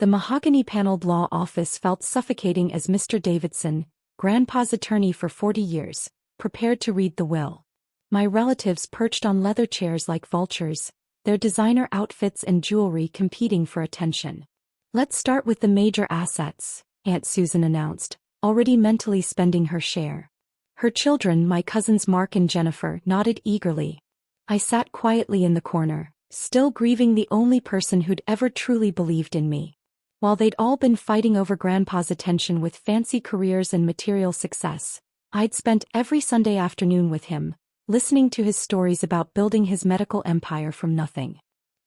The mahogany-paneled law office felt suffocating as Mr. Davidson, Grandpa's attorney for 40 years, prepared to read the will. My relatives perched on leather chairs like vultures, their designer outfits and jewelry competing for attention. "Let's start with the major assets," Aunt Susan announced, already mentally spending her share. Her children, my cousins Mark and Jennifer, nodded eagerly. I sat quietly in the corner, still grieving the only person who'd ever truly believed in me. While they'd all been fighting over Grandpa's attention with fancy careers and material success, I'd spent every Sunday afternoon with him, listening to his stories about building his medical empire from nothing.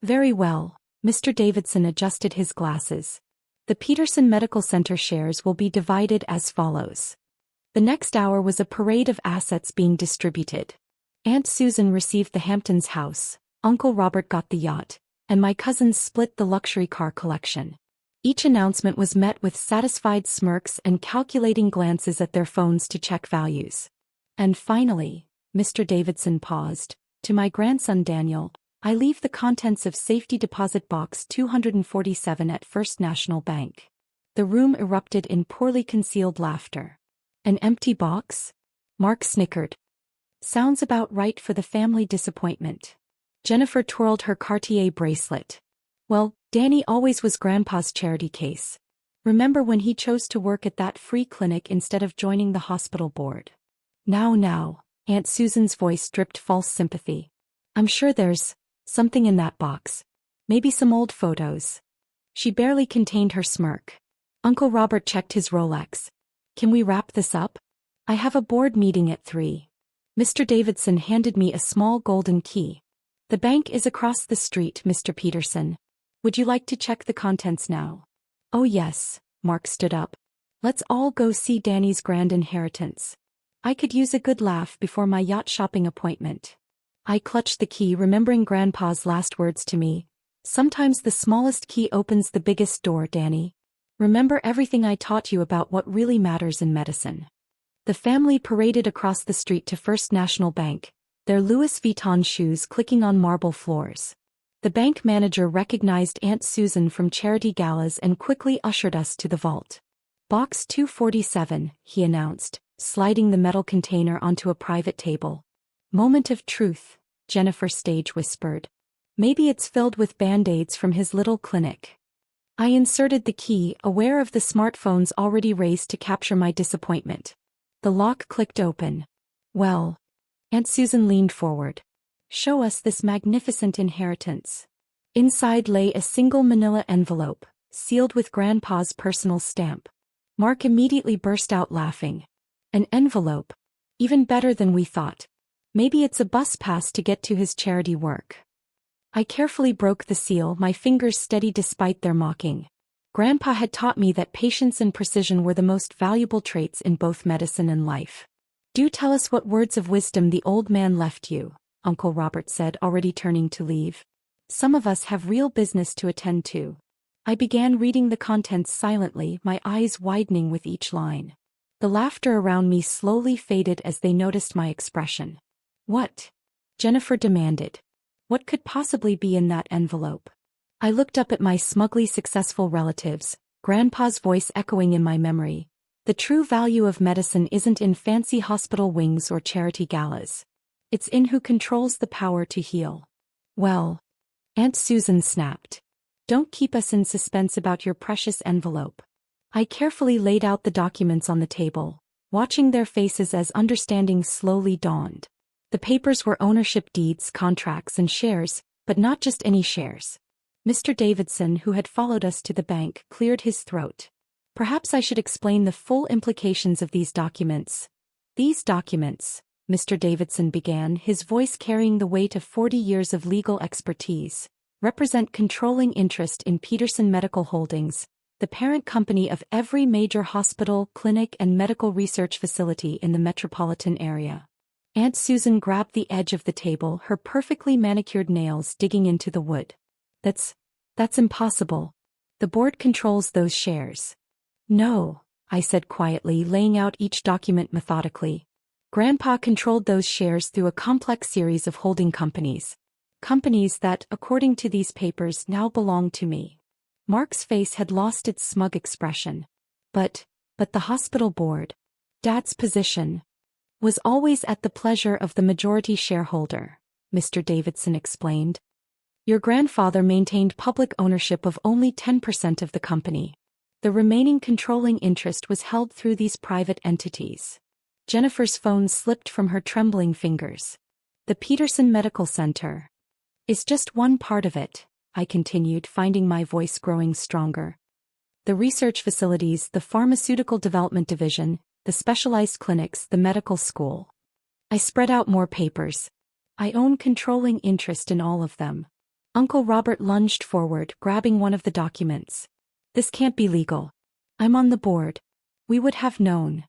"Very well," Mr. Davidson adjusted his glasses. "The Peterson Medical Center shares will be divided as follows." The next hour was a parade of assets being distributed. Aunt Susan received the Hamptons house, Uncle Robert got the yacht, and my cousins split the luxury car collection. Each announcement was met with satisfied smirks and calculating glances at their phones to check values. "And finally," Mr. Davidson paused, "to my grandson Daniel, I leave the contents of Safety Deposit Box 247 at First National Bank." The room erupted in poorly concealed laughter. "An empty box?" Mark snickered. "Sounds about right for the family disappointment." Jennifer twirled her Cartier bracelet. "Well, Danny always was Grandpa's charity case. Remember when he chose to work at that free clinic instead of joining the hospital board?" Now, Aunt Susan's voice dripped false sympathy. "I'm sure there's something in that box. Maybe some old photos." She barely contained her smirk. Uncle Robert checked his Rolex. "Can we wrap this up? I have a board meeting at 3. Mr. Davidson handed me a small golden key. "The bank is across the street, Mr. Peterson. Would you like to check the contents now?" "Oh yes," Mark stood up. "Let's all go see Danny's grand inheritance. I could use a good laugh before my yacht shopping appointment." I clutched the key, remembering Grandpa's last words to me. "Sometimes the smallest key opens the biggest door, Danny. Remember everything I taught you about what really matters in medicine." The family paraded across the street to First National Bank, their Louis Vuitton shoes clicking on marble floors. The bank manager recognized Aunt Susan from charity galas and quickly ushered us to the vault. "Box 247, he announced, sliding the metal container onto a private table. "Moment of truth," Jennifer stage whispered. "Maybe it's filled with band-aids from his little clinic." I inserted the key, aware of the smartphones already raised to capture my disappointment. The lock clicked open. "Well," Aunt Susan leaned forward. "Show us this magnificent inheritance." Inside lay a single manila envelope, sealed with Grandpa's personal stamp. Mark immediately burst out laughing. "An envelope? Even better than we thought. Maybe it's a bus pass to get to his charity work." I carefully broke the seal, my fingers steady despite their mocking. Grandpa had taught me that patience and precision were the most valuable traits in both medicine and life. "Do tell us what words of wisdom the old man left you," Uncle Robert said, already turning to leave. "Some of us have real business to attend to." I began reading the contents silently, my eyes widening with each line. The laughter around me slowly faded as they noticed my expression. "What?" Jennifer demanded. "What could possibly be in that envelope?" I looked up at my smugly successful relatives, Grandpa's voice echoing in my memory. "The true value of medicine isn't in fancy hospital wings or charity galas. It's in who controls the power to heal." "Well," Aunt Susan snapped. "Don't keep us in suspense about your precious envelope." I carefully laid out the documents on the table, watching their faces as understanding slowly dawned. The papers were ownership deeds, contracts, and shares, but not just any shares. Mr. Davidson, who had followed us to the bank, cleared his throat. "Perhaps I should explain the full implications of these documents." "These documents," Mr. Davidson began, his voice carrying the weight of 40 years of legal expertise, "represent controlling interest in Peterson Medical Holdings, the parent company of every major hospital, clinic, and medical research facility in the metropolitan area." Aunt Susan grabbed the edge of the table, her perfectly manicured nails digging into the wood. That's impossible. The board controls those shares." "No," I said quietly, laying out each document methodically. "Grandpa controlled those shares through a complex series of holding companies. Companies that, according to these papers, now belong to me." Mark's face had lost its smug expression. But the hospital board, Dad's position, was always at the pleasure of the majority shareholder, Mr. Davidson explained. Your grandfather maintained public ownership of only 10% of the company. The remaining controlling interest was held through these private entities. Jennifer's phone slipped from her trembling fingers. The Peterson Medical Center is just one part of it, I continued, finding my voice growing stronger. The research facilities, the pharmaceutical development division, the specialized clinics, the medical school. I spread out more papers. I own controlling interest in all of them. Uncle Robert lunged forward, grabbing one of the documents. This can't be legal. I'm on the board. We would have known.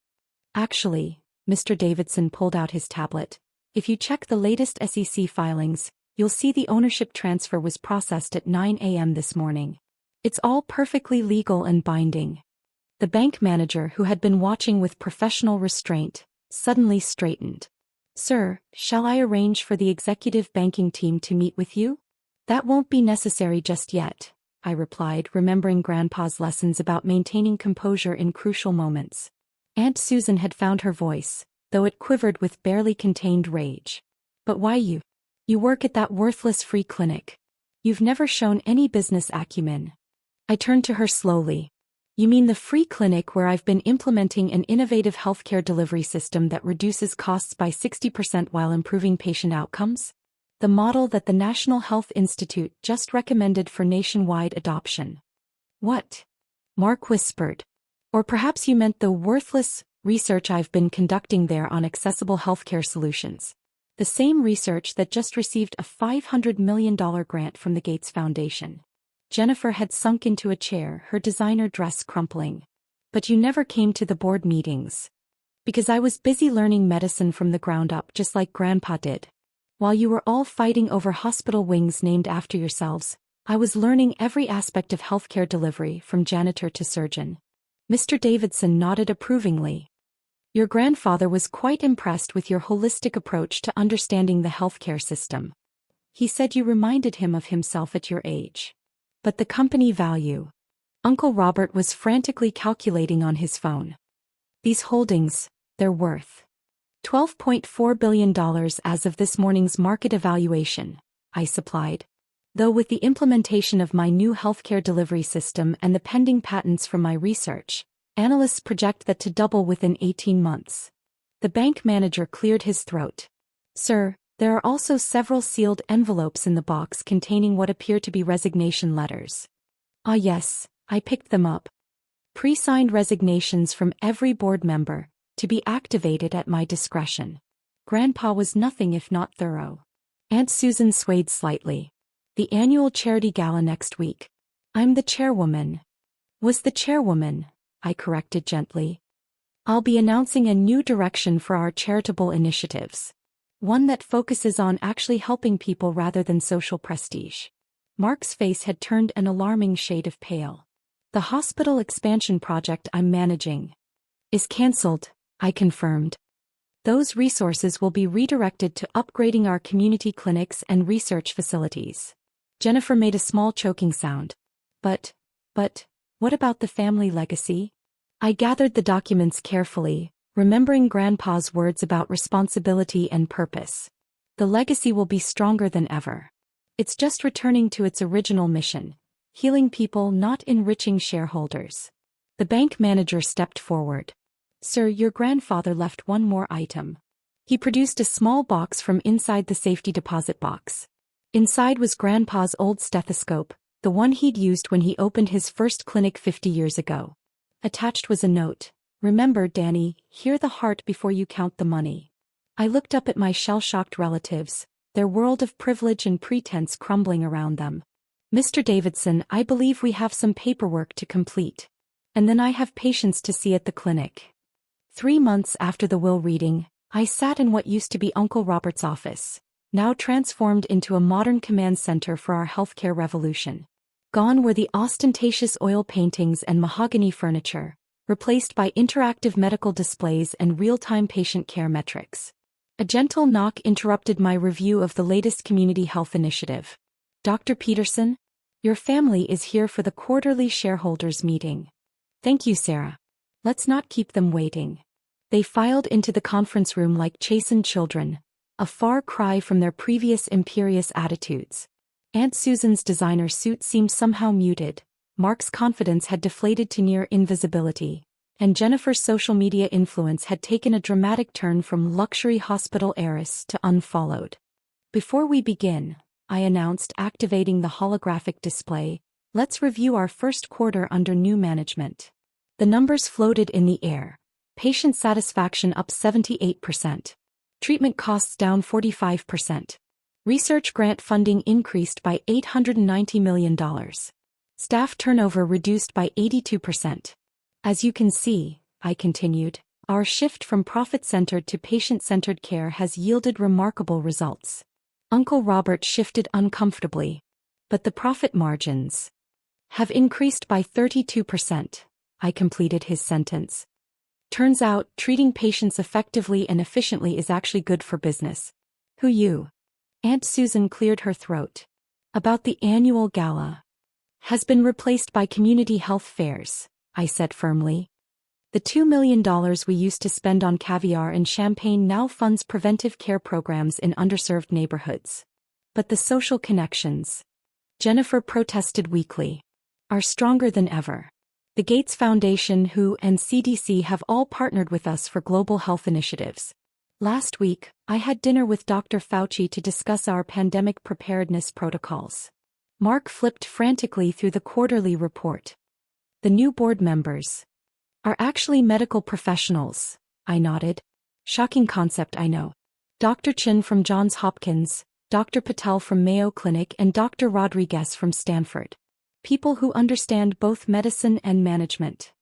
Actually, Mr. Davidson pulled out his tablet. If you check the latest SEC filings, you'll see the ownership transfer was processed at 9 a.m. this morning. It's all perfectly legal and binding. The bank manager, who had been watching with professional restraint, suddenly straightened. Sir, shall I arrange for the executive banking team to meet with you? That won't be necessary just yet, I replied, remembering Grandpa's lessons about maintaining composure in crucial moments. Aunt Susan had found her voice, though it quivered with barely contained rage. But why you? You work at that worthless free clinic. You've never shown any business acumen. I turned to her slowly. You mean the free clinic where I've been implementing an innovative healthcare delivery system that reduces costs by 60% while improving patient outcomes? The model that the National Health Institute just recommended for nationwide adoption. What? Mark whispered. Or perhaps you meant the worthless research I've been conducting there on accessible healthcare solutions. The same research that just received a $500 million grant from the Gates Foundation. Jennifer had sunk into a chair, her designer dress crumpling. But you never came to the board meetings. Because I was busy learning medicine from the ground up, just like Grandpa did. While you were all fighting over hospital wings named after yourselves, I was learning every aspect of healthcare delivery, from janitor to surgeon. Mr. Davidson nodded approvingly. Your grandfather was quite impressed with your holistic approach to understanding the healthcare system. He said you reminded him of himself at your age. But the company value. Uncle Robert was frantically calculating on his phone. These holdings, they're worth $12.4 billion as of this morning's market evaluation, I supplied. Though with the implementation of my new healthcare delivery system and the pending patents from my research, analysts project that to double within 18 months. The bank manager cleared his throat. Sir, there are also several sealed envelopes in the box containing what appear to be resignation letters. Ah yes, I picked them up. Pre-signed resignations from every board member, to be activated at my discretion. Grandpa was nothing if not thorough. Aunt Susan swayed slightly. The annual charity gala next week. I'm the chairwoman. Was the chairwoman, I corrected gently. I'll be announcing a new direction for our charitable initiatives. One that focuses on actually helping people rather than social prestige. Mark's face had turned an alarming shade of pale. The hospital expansion project I'm managing is cancelled, I confirmed. Those resources will be redirected to upgrading our community clinics and research facilities. Jennifer made a small choking sound. But, what about the family legacy? I gathered the documents carefully, remembering Grandpa's words about responsibility and purpose. The legacy will be stronger than ever. It's just returning to its original mission, healing people, not enriching shareholders. The bank manager stepped forward. Sir, your grandfather left one more item. He produced a small box from inside the safety deposit box. Inside was Grandpa's old stethoscope, the one he'd used when he opened his first clinic 50 years ago. Attached was a note. Remember, Danny, hear the heart before you count the money. I looked up at my shell-shocked relatives, their world of privilege and pretense crumbling around them. Mr. Davidson, I believe we have some paperwork to complete. And then I have patients to see at the clinic. 3 months after the will reading, I sat in what used to be Uncle Robert's office, now transformed into a modern command center for our healthcare revolution. Gone were the ostentatious oil paintings and mahogany furniture, replaced by interactive medical displays and real-time patient care metrics. A gentle knock interrupted my review of the latest community health initiative. Dr. Peterson? Your family is here for the quarterly shareholders meeting. Thank you, Sarah. Let's not keep them waiting. They filed into the conference room like chastened children, a far cry from their previous imperious attitudes. Aunt Susan's designer suit seemed somehow muted, Mark's confidence had deflated to near invisibility, and Jennifer's social media influence had taken a dramatic turn from luxury hospital heiress to unfollowed. Before we begin, I announced, activating the holographic display, let's review our first quarter under new management. The numbers floated in the air. Patient satisfaction up 78%. Treatment costs down 45%. Research grant funding increased by $890 million. Staff turnover reduced by 82%. As you can see, I continued, our shift from profit-centered to patient-centered care has yielded remarkable results. Uncle Robert shifted uncomfortably. But the profit margins have increased by 32%. I completed his sentence. Turns out, treating patients effectively and efficiently is actually good for business. Who you? Aunt Susan cleared her throat. About the annual gala. Has been replaced by community health fairs, I said firmly. The $2 million we used to spend on caviar and champagne now funds preventive care programs in underserved neighborhoods. But the social connections, Jennifer protested weakly, are stronger than ever. The Gates Foundation, WHO, and CDC have all partnered with us for global health initiatives. Last week, I had dinner with Dr. Fauci to discuss our pandemic preparedness protocols. Mark flipped frantically through the quarterly report. The new board members are actually medical professionals, I nodded. Shocking concept, I know. Dr. Chin from Johns Hopkins, Dr. Patel from Mayo Clinic, and Dr. Rodriguez from Stanford. People who understand both medicine and management.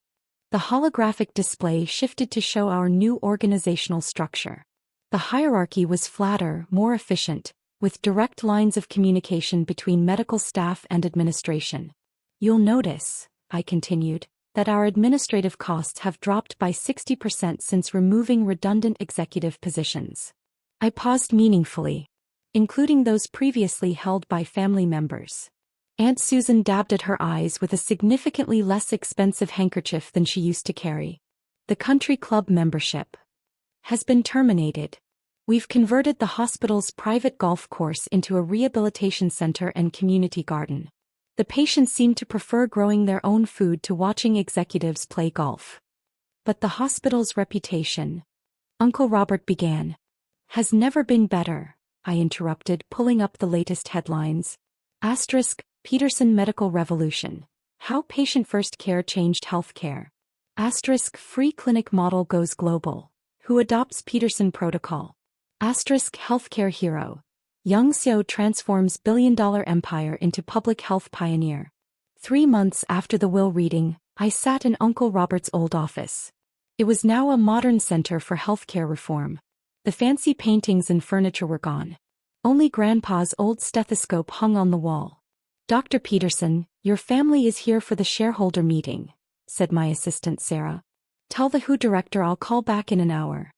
The holographic display shifted to show our new organizational structure. The hierarchy was flatter, more efficient, with direct lines of communication between medical staff and administration. You'll notice, I continued, that our administrative costs have dropped by 60% since removing redundant executive positions. I paused meaningfully, including those previously held by family members. Aunt Susan dabbed at her eyes with a significantly less expensive handkerchief than she used to carry. The country club membership has been terminated. We've converted the hospital's private golf course into a rehabilitation center and community garden. The patients seem to prefer growing their own food to watching executives play golf. But the hospital's reputation, Uncle Robert began, has never been better, I interrupted, pulling up the latest headlines. Peterson Medical Revolution. How Patient-First Care Changed Healthcare. Free clinic model goes global. Who adopts Peterson protocol? Healthcare hero. Young Xiao transforms billion-dollar empire into public health pioneer. 3 months after the will reading, I sat in Uncle Robert's old office. It was now a modern center for healthcare reform. The fancy paintings and furniture were gone. Only Grandpa's old stethoscope hung on the wall. Dr. Peterson, your family is here for the shareholder meeting, said my assistant Sarah. Tell the WHO director I'll call back in an hour.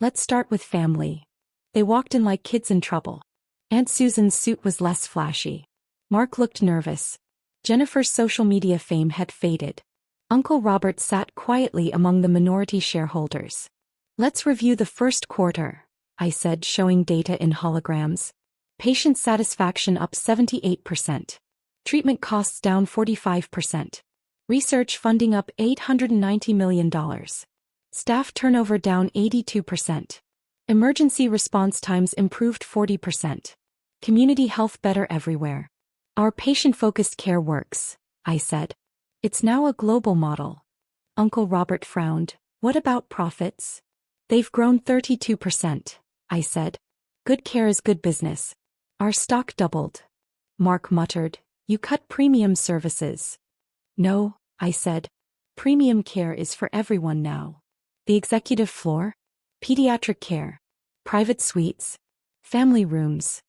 Let's start with family. They walked in like kids in trouble. Aunt Susan's suit was less flashy. Mark looked nervous. Jennifer's social media fame had faded. Uncle Robert sat quietly among the minority shareholders. Let's review the first quarter, I said, showing data in holograms. Patient satisfaction up 78%. Treatment costs down 45%. Research funding up $890 million. Staff turnover down 82%. Emergency response times improved 40%. Community health better everywhere. Our patient-focused care works, I said. It's now a global model. Uncle Robert frowned. What about profits? They've grown 32%, I said. Good care is good business. Our stock doubled. Mark muttered. You cut premium services. No, I said. Premium care is for everyone now. The executive floor? Pediatric care. Private suites. Family rooms.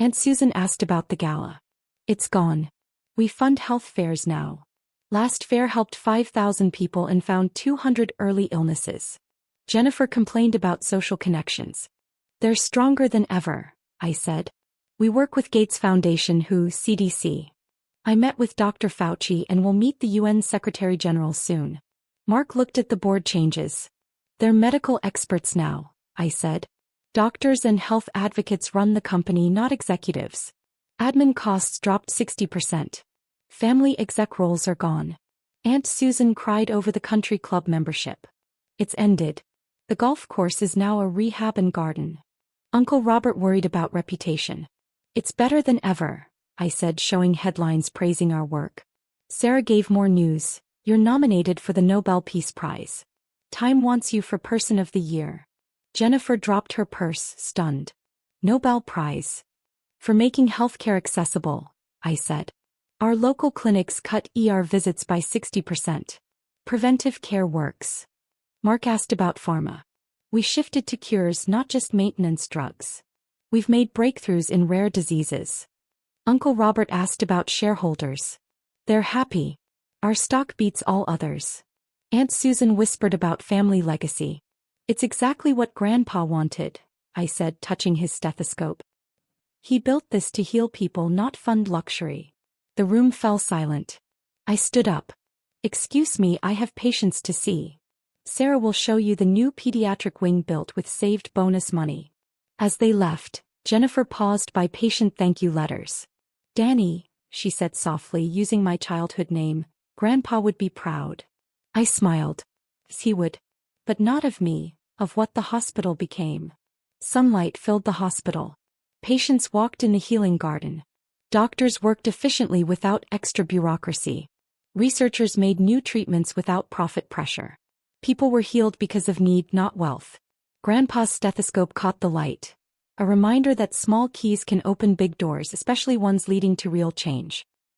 Aunt Susan asked about the gala. It's gone. We fund health fairs now. Last fair helped 5,000 people and found 200 early illnesses. Jennifer complained about social connections. They're stronger than ever, I said. We work with Gates Foundation, WHO, CDC. I met with Dr. Fauci and will meet the UN Secretary General soon. Mark looked at the board changes. They're medical experts now, I said. Doctors and health advocates run the company, not executives. Admin costs dropped 60%. Family exec roles are gone. Aunt Susan cried over the country club membership. It's ended. The golf course is now a rehab and garden. Uncle Robert worried about reputation. It's better than ever, I said, showing headlines praising our work. Sarah gave more news. You're nominated for the Nobel Peace Prize. Time wants you for Person of the Year. Jennifer dropped her purse, stunned. Nobel Prize. For making healthcare accessible, I said. Our local clinics cut ER visits by 60%. Preventive care works. Mark asked about pharma. We shifted to cures, not just maintenance drugs. We've made breakthroughs in rare diseases. Uncle Robert asked about shareholders. They're happy. Our stock beats all others. Aunt Susan whispered about family legacy. It's exactly what Grandpa wanted, I said, touching his stethoscope. He built this to heal people, not fund luxury. The room fell silent. I stood up. Excuse me, I have patients to see. Sarah will show you the new pediatric wing built with saved bonus money. As they left, Jennifer paused by patient thank you letters. Danny, she said softly, using my childhood name, Grandpa would be proud. I smiled. He would. But not of me, of what the hospital became. Sunlight filled the hospital. Patients walked in the healing garden. Doctors worked efficiently without extra bureaucracy. Researchers made new treatments without profit pressure. People were healed because of need, not wealth. Grandpa's stethoscope caught the light. A reminder that small keys can open big doors, especially ones leading to real change.